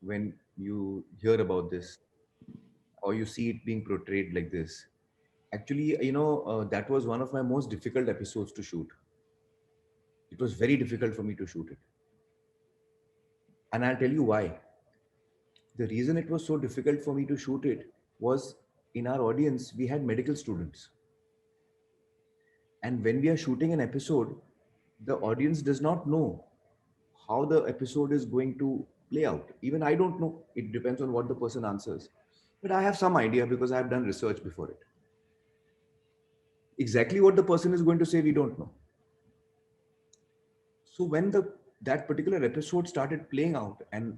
when you hear about this or you see it being portrayed like this. Actually, that was one of my most difficult episodes to shoot. It was very difficult for me to shoot it. And I'll tell you why. The reason it was so difficult for me to shoot it was, in our audience, we had medical students. And when we are shooting an episode, the audience does not know how the episode is going to play out. Even I don't know. It depends on what the person answers. But I have some idea because I have done research before it. Exactly what the person is going to say, we don't know. So when that particular episode started playing out, and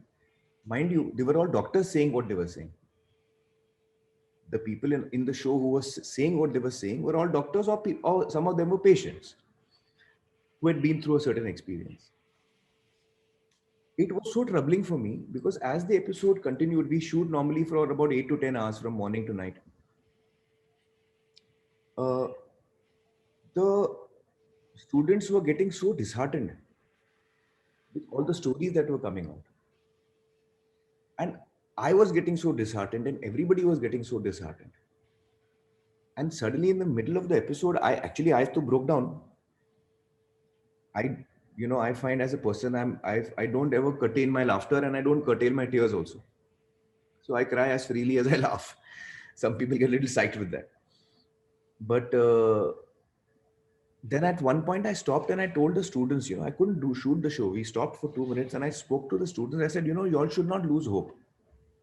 mind you, they were all doctors saying what they were saying. The people in the show who was saying what they were saying were all doctors, or some of them were patients who had been through a certain experience. It was so troubling for me because as the episode continued, we shoot normally for about 8 to 10 hours from morning to night. Uh, the students were getting so disheartened with all the stories that were coming out. And I was getting so disheartened, and everybody was getting so disheartened. And suddenly, in the middle of the episode, I too broke down. I find as a person, I don't ever curtail my laughter, and I don't curtail my tears also. So I cry as freely as I laugh. Some people get a little psyched with that. But then at one point I stopped and I told the students, I couldn't shoot the show. We stopped for 2 minutes and I spoke to the students. I said, you all should not lose hope.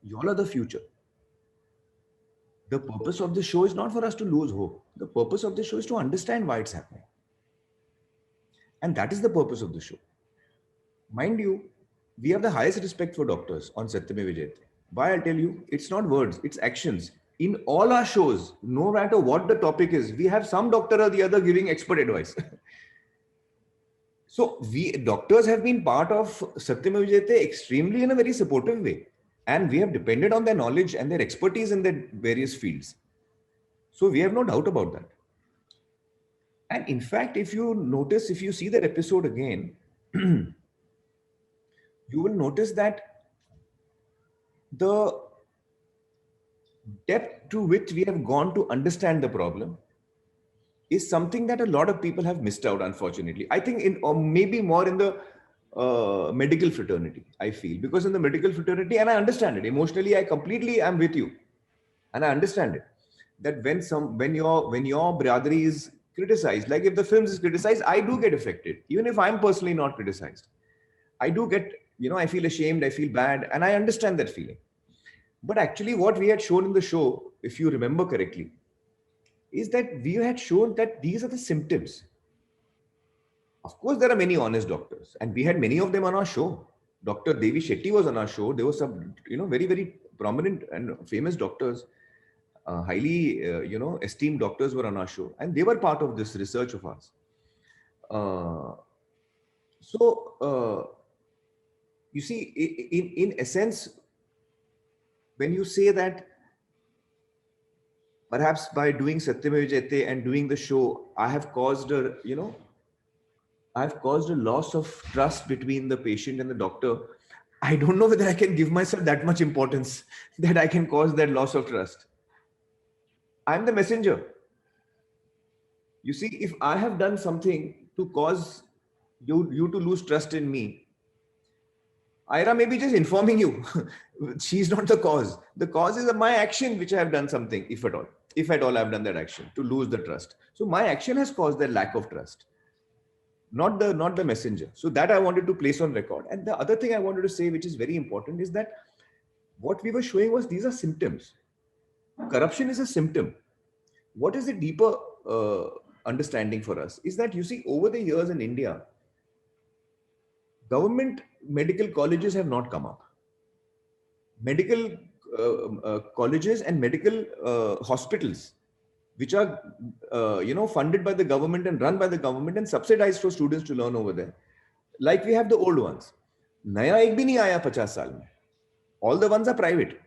You all are the future. The purpose of the show is not for us to lose hope. The purpose of the show is to understand why it's happening. And that is the purpose of the show. Mind you, we have the highest respect for doctors on Satyamev Jayate. Why? I'll tell you, it's not words, it's actions. In all our shows, no matter what the topic is, we have some doctor or the other giving expert advice. So we doctors have been part of Satyamev Jayate extremely in a very supportive way. And we have depended on their knowledge and their expertise in their various fields. So we have no doubt about that. And in fact, if you see that episode again, you will notice that the depth to which we have gone to understand the problem is something that a lot of people have missed out, unfortunately. I think or maybe more in the medical fraternity, I feel, because in the medical fraternity, and I understand it emotionally, I completely am with you, and I understand it, that when your brotherly is criticized, like if the films is criticized, I do get affected, even if I'm personally not criticized. I do get, I feel ashamed, I feel bad, and I understand that feeling. But actually, what we had shown in the show, if you remember correctly, is that we had shown that these are the symptoms. Of course, there are many honest doctors, and we had many of them on our show. Dr. Devi Shetty was on our show. There were some, very, very prominent and famous doctors, highly, esteemed doctors were on our show, and they were part of this research of ours. Uh, so, you see, in essence, when you say that perhaps by doing Satyamev Jayate and doing the show, I've caused a loss of trust between the patient and the doctor. I don't know whether I can give myself that much importance that I can cause that loss of trust. I'm the messenger. You see, if I have done something to cause you to lose trust in me, Ira may be just informing you. She's not the cause. The cause is my action, which I have done something, if at all. If at all I've done that action to lose the trust. So my action has caused that lack of trust, not the messenger. So that I wanted to place on record. And the other thing I wanted to say, which is very important, is that what we were showing was these are symptoms. Corruption is a symptom. What is the deeper understanding for us is that, you see, over the years in India, government medical colleges have not come up. Medical colleges and medical hospitals, which are funded by the government and run by the government and subsidized for students to learn over there, like we have the old ones. Naya ek bhi nahi aaya 50 saal mein. All the ones are private.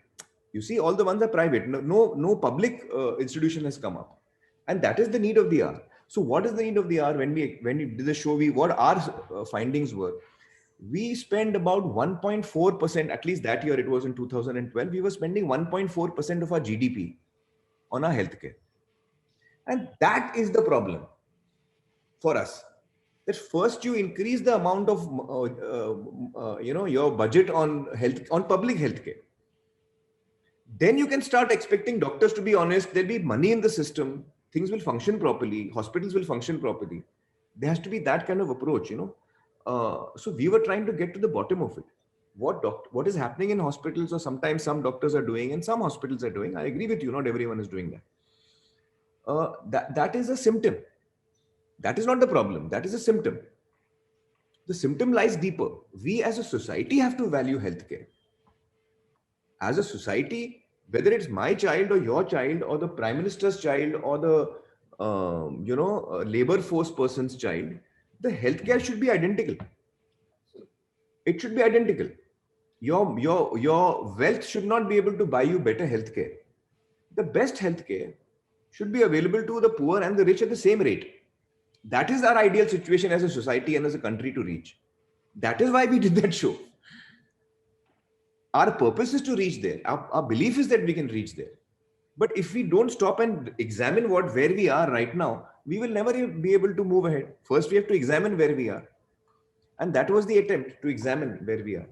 You see, all the ones are private. No public institution has come up, and that is the need of the hour. So what is the need of the hour? When we did the show, what our findings were We spend about 1.4%, at least that year it was in 2012, we were spending 1.4% of our GDP on our healthcare. And that is the problem for us. That first you increase the amount of, your budget on health, on public healthcare. Then you can start expecting doctors to be honest. There'll be money in the system. Things will function properly. Hospitals will function properly. There has to be that kind of approach, So we were trying to get to the bottom of it. What is happening in hospitals, or sometimes some doctors are doing and some hospitals are doing. I agree with you. Not everyone is doing that. That is a symptom. That is not the problem. That is a symptom. The symptom lies deeper. We as a society have to value healthcare. As a society, whether it's my child or your child or the prime minister's child or the labor force person's child, the healthcare should be identical. It should be identical. Your wealth should not be able to buy you better healthcare. The best healthcare should be available to the poor and the rich at the same rate. That is our ideal situation as a society and as a country to reach. That is why we did that show. Our purpose is to reach there. Our belief is that we can reach there. But if we don't stop and examine where we are right now, we will never be able to move ahead. First, we have to examine where we are. And that was the attempt, to examine where we are.